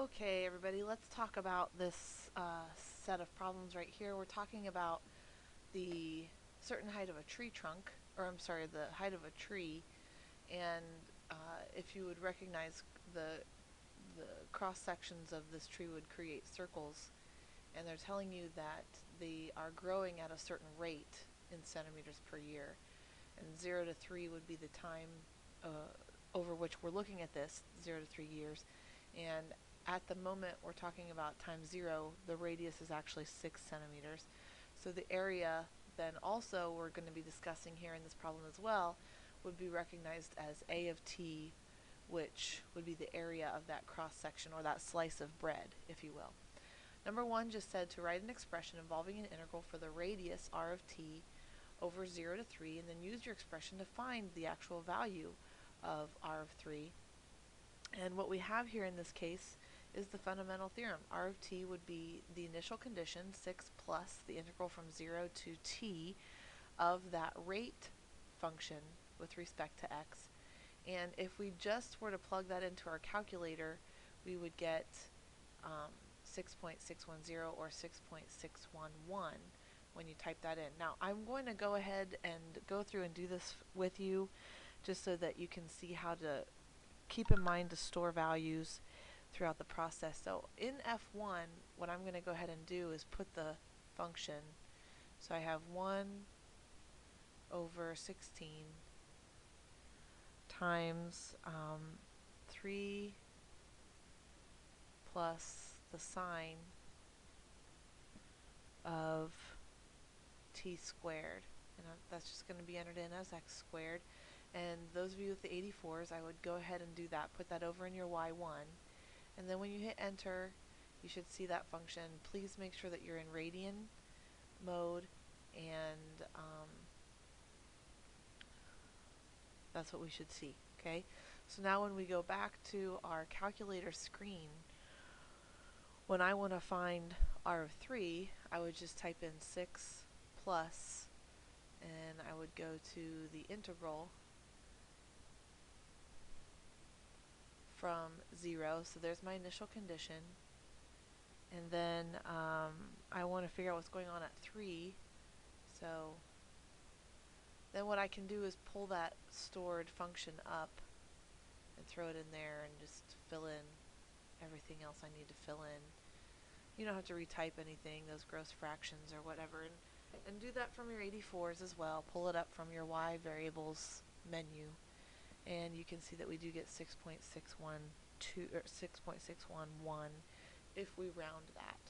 Okay, everybody, let's talk about this set of problems right here. We're talking about the certain height of a tree trunk, or I'm sorry, the height of a tree, and if you would recognize the the cross sections of this tree would create circles, and they're telling you that they are growing at a certain rate in centimeters per year, and 0 to 3 would be the time uh, over which we're looking at this, 0 to 3 years. And at the moment we're talking about time 0, the radius is actually 6 centimeters. So the area then also we're going to be discussing here in this problem as well would be recognized as A of t, which would be the area of that cross section or that slice of bread, if you will. Number one just said to write an expression involving an integral for the radius r of t over 0 to 3, and then use your expression to find the actual value of r of 3. And what we have here in this case is the fundamental theorem. R of t would be the initial condition, 6 plus the integral from 0 to t of that rate function with respect to x. And if we just were to plug that into our calculator, we would get 6.610 or 6.611 when you type that in. Now, I'm going to go ahead and go through and do this with you just so that you can see how to keep in mind to store values throughout the process. So in F1, what I'm going to go ahead and do is put the function. So I have 1 over 16 times 3 plus the sine of t squared. And that's just going to be entered in as x squared. And those of you with the 84s, I would go ahead and do that. Put that over in your y1. And then when you hit enter, you should see that function. Please make sure that you're in radian mode, and that's what we should see. Okay, so now when we go back to our calculator screen, when I want to find r of 3, I would just type in 6 plus, and I would go to the integral from 0. So there's my initial condition. And then I want to figure out what's going on at 3. So then what I can do is pull that stored function up and throw it in there and just fill in everything else I need to fill in. You don't have to retype anything, those gross fractions or whatever. And do that from your 84s as well. Pull it up from your y variables menu. And you can see that we do get 6.612 or 6.611 if we round that.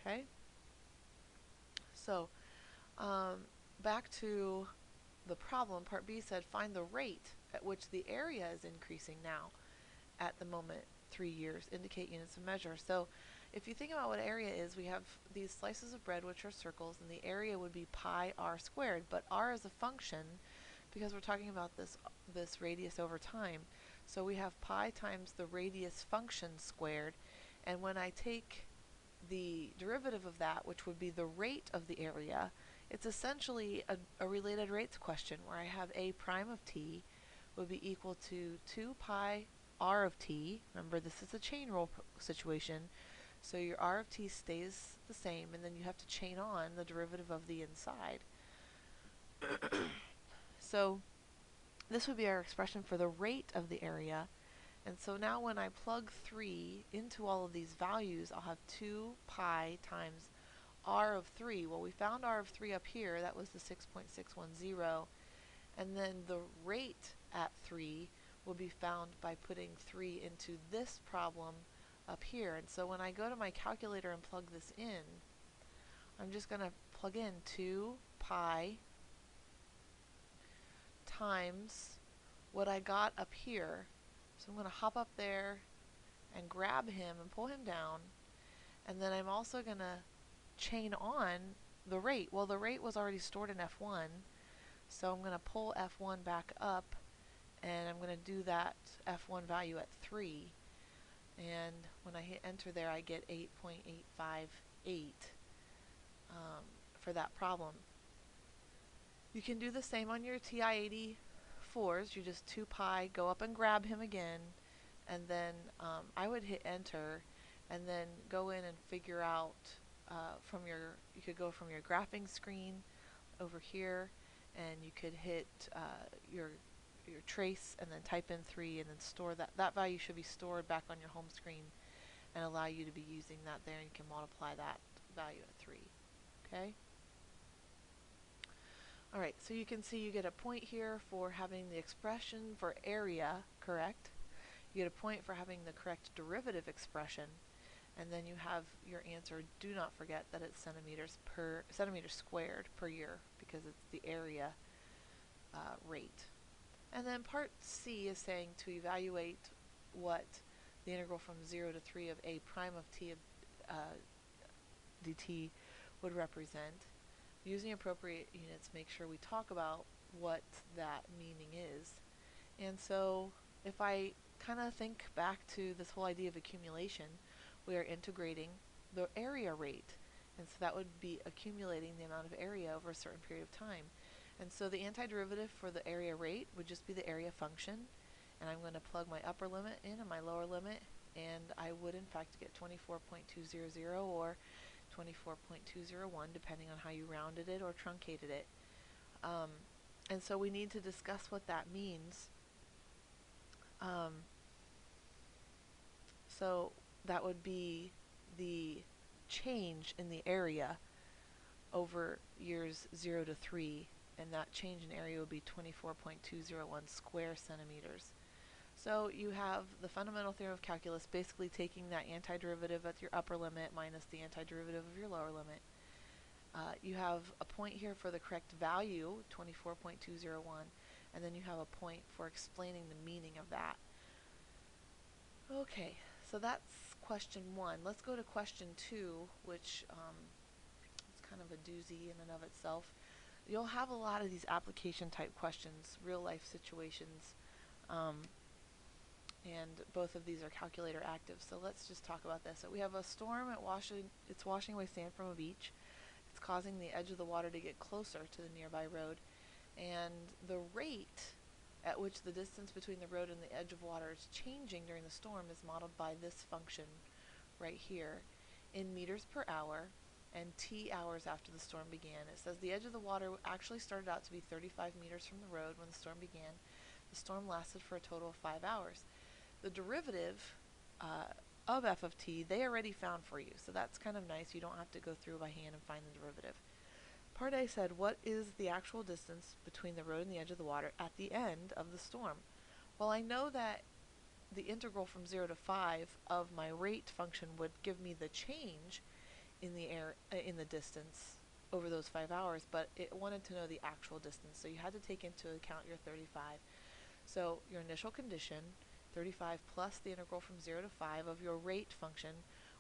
Okay? So back to the problem, part B said find the rate at which the area is increasing now at the moment 3 years, indicate units of measure. So if you think about what area is, we have these slices of bread which are circles, and the area would be pi r squared, but r is a function because we're talking about this radius over time. So we have pi times the radius function squared, and when I take the derivative of that, which would be the rate of the area, it's essentially a related rates question where I have a prime of t would be equal to 2 pi r of t. Remember, this is a chain rule situation, so your r of t stays the same, and then you have to chain on the derivative of the inside. So this would be our expression for the rate of the area. And so now when I plug 3 into all of these values, I'll have 2 pi times r of 3. Well, we found r of 3 up here. That was the 6.610. And then the rate at 3 will be found by putting 3 into this problem up here. And so when I go to my calculator and plug this in, I'm just going to plug in 2 pi times what I got up here. So I'm going to hop up there and grab him and pull him down. And then I'm also going to chain on the rate. Well, the rate was already stored in F1, so I'm going to pull F1 back up, and I'm going to do that F1 value at 3. And when I hit enter there, I get 8.858 for that problem. You can do the same on your TI-84s. You just 2 pi, go up and grab him again, and then I would hit enter, and then go in and figure out you could go from your graphing screen over here, and you could hit your trace and then type in 3 and then store that value should be stored back on your home screen and allow you to be using that there, and you can multiply that value at 3. Okay? Alright, so you can see you get a point here for having the expression for area correct. You get a point for having the correct derivative expression, and then you have your answer. Do not forget that it's centimeters squared per year, because it's the area rate. And then part C is saying to evaluate what the integral from 0 to 3 of a prime of t of dt would represent. Using appropriate units, make sure we talk about what that meaning is. And so if I kind of think back to this whole idea of accumulation, we are integrating the area rate. And so that would be accumulating the amount of area over a certain period of time. And so the antiderivative for the area rate would just be the area function. And I'm going to plug my upper limit in and my lower limit. And I would in fact get 24.200 or 24.201, depending on how you rounded it or truncated it. And so we need to discuss what that means. So that would be the change in the area over years 0 to 3, and that change in area would be 24.201 square centimeters. So you have the fundamental theorem of calculus, basically taking that antiderivative at your upper limit minus the antiderivative of your lower limit. You have a point here for the correct value, 24.201, and then you have a point for explaining the meaning of that. Okay, so that's question 1. Let's go to question 2, which is kind of a doozy in and of itself. You'll have a lot of these application type questions, real life situations, and both of these are calculator active. So let's just talk about this. So we have a storm it's washing away sand from a beach. It's causing the edge of the water to get closer to the nearby road, and the rate at which the distance between the road and the edge of water is changing during the storm is modeled by this function right here in meters per hour and t hours after the storm began. It says the edge of the water actually started out to be 35 meters from the road when the storm began. The storm lasted for a total of 5 hours. The derivative of f of t they already found for you, so that's kind of nice. You don't have to go through by hand and find the derivative. Part A said, what is the actual distance between the road and the edge of the water at the end of the storm? Well, I know that the integral from 0 to 5 of my rate function would give me the change in the distance over those 5 hours, but it wanted to know the actual distance, so you had to take into account your 35. So your initial condition, 35 plus the integral from 0 to 5 of your rate function,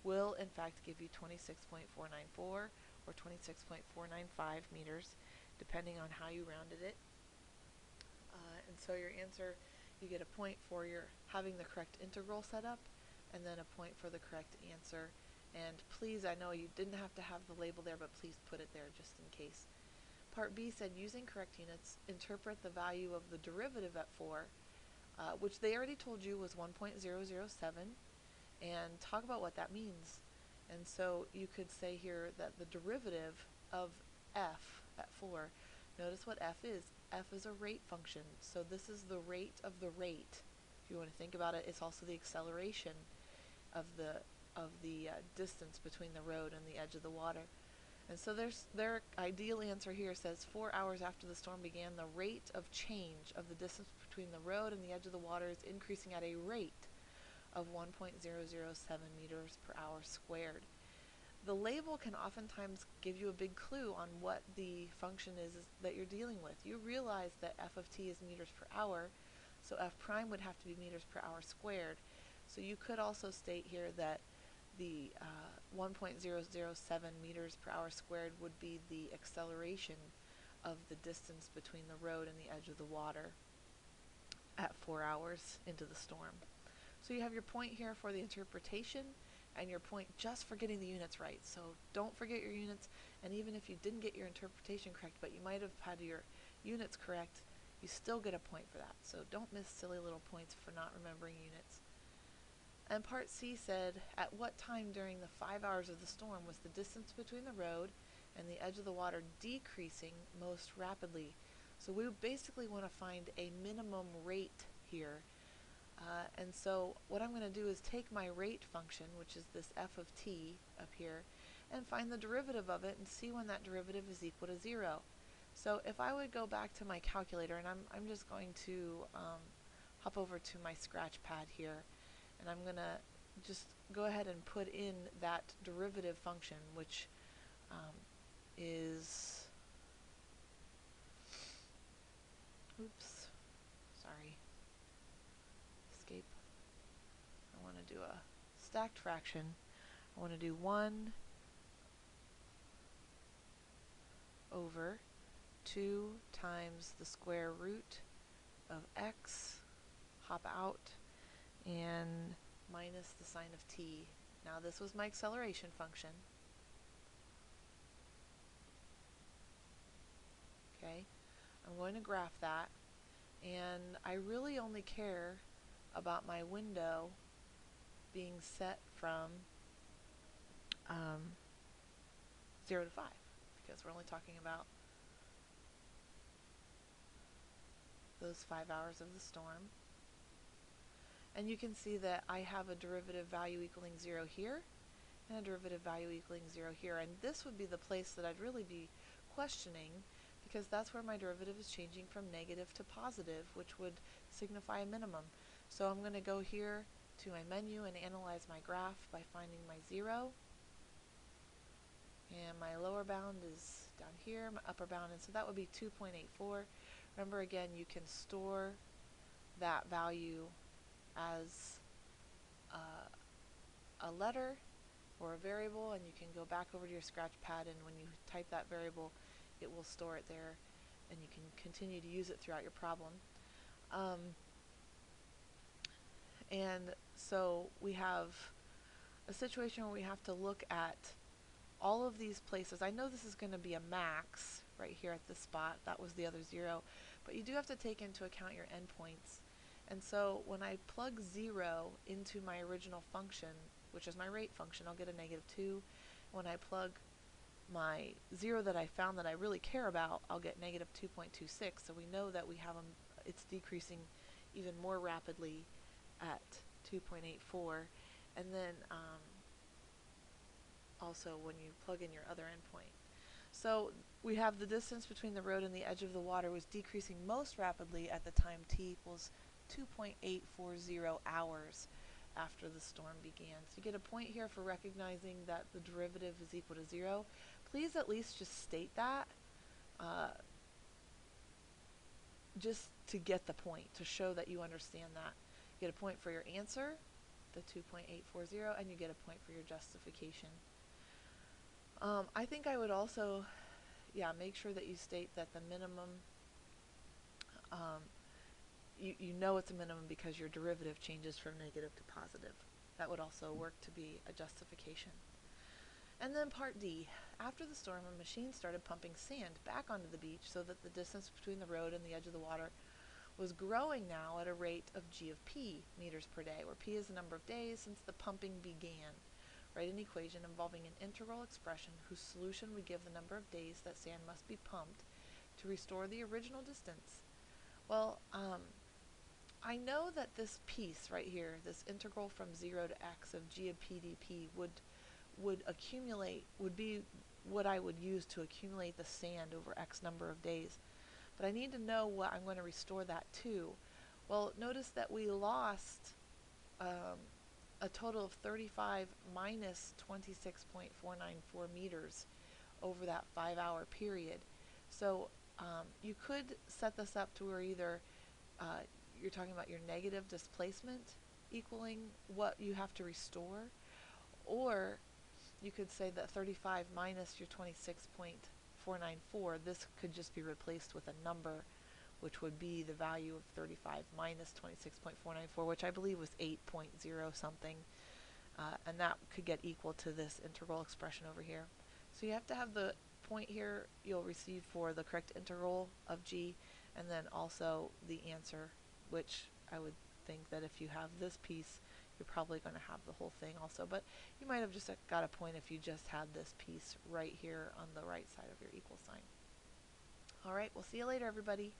will in fact give you 26.494 or 26.495 meters, depending on how you rounded it. And so your answer, you get a point for your having the correct integral set up, and then a point for the correct answer. And please, I know you didn't have to have the label there, but please put it there just in case. Part B said, using correct units, interpret the value of the derivative at 4, which they already told you was 1.007, and talk about what that means. And so you could say here that the derivative of f at 4, notice what f is. F is a rate function, so this is the rate of the rate. If you want to think about it, it's also the acceleration of the distance between the road and the edge of the water. And so their ideal answer here says 4 hours after the storm began, the rate of change of the distance between the road and the edge of the water is increasing at a rate of 1.007 meters per hour squared. The label can oftentimes give you a big clue on what the function is that you're dealing with. You realize that f of t is meters per hour, so f prime would have to be meters per hour squared. So you could also state here that the 1.007 meters per hour squared would be the acceleration of the distance between the road and the edge of the water at 4 hours into the storm. So you have your point here for the interpretation and your point just for getting the units right. So don't forget your units, and even if you didn't get your interpretation correct, but you might have had your units correct, you still get a point for that. So don't miss silly little points for not remembering units. And part C said, at what time during the 5 hours of the storm was the distance between the road and the edge of the water decreasing most rapidly? So we basically want to find a minimum rate here. And so what I'm going to do is take my rate function, which is this f of t up here, and find the derivative of it and see when that derivative is equal to 0. So if I would go back to my calculator, and I'm just going to hop over to my scratch pad here, and I'm going to just go ahead and put in that derivative function, which is, oops, sorry, escape. I want to do a stacked fraction. I want to do 1 over 2 times the square root of x, hop out, and minus the sine of t. Now this was my acceleration function. Okay, I'm going to graph that, and I really only care about my window being set from 0 to 5, because we're only talking about those 5 hours of the storm. And you can see that I have a derivative value equaling 0 here, and a derivative value equaling 0 here. And this would be the place that I'd really be questioning, because that's where my derivative is changing from negative to positive, which would signify a minimum. So I'm going to go here to my menu and analyze my graph by finding my 0. And my lower bound is down here, my upper bound, and so that would be 2.84. Remember, again, you can store that value as a letter or a variable, and you can go back over to your scratch pad, and when you type that variable, it will store it there, and you can continue to use it throughout your problem. And so we have a situation where we have to look at all of these places. I know this is going to be a max right here at this spot. That was the other 0. But you do have to take into account your endpoints. And so when I plug 0 into my original function, which is my rate function, I'll get a -2. When I plug my 0 that I found that I really care about, I'll get -2.26. So we know that we have it's decreasing even more rapidly at 2.84. And then also when you plug in your other endpoint. So we have the distance between the road and the edge of the water was decreasing most rapidly at the time t equals 2.840 hours after the storm began. So you get a point here for recognizing that the derivative is equal to 0. Please at least just state that, just to get the point, to show that you understand that. You get a point for your answer, the 2.840, and you get a point for your justification. I think I would also, make sure that you state that the minimum, you know it's a minimum because your derivative changes from negative to positive. That would also work to be a justification. And then part D, after the storm, a machine started pumping sand back onto the beach so that the distance between the road and the edge of the water was growing now at a rate of g of p meters per day, where p is the number of days since the pumping began. Write an equation involving an integral expression whose solution would give the number of days that sand must be pumped to restore the original distance. Well, I know that this piece right here, this integral from 0 to x of g of p dp would accumulate, would be what I would use to accumulate the sand over x number of days. But I need to know what I'm going to restore that to. Well, notice that we lost a total of 35 minus 26.494 meters over that 5-hour period. So you could set this up to where either you're talking about your negative displacement equaling what you have to restore, or you could say that 35 minus your 26.494, this could just be replaced with a number, which would be the value of 35 minus 26.494, which I believe was 8.0 something, and that could get equal to this integral expression over here. So you have to have the point here you'll receive for the correct integral of g, and then also the answer, which I would think that if you have this piece, you're probably going to have the whole thing also. But you might have just got a point if you just had this piece right here on the right side of your equal sign. All right, we'll see you later, everybody.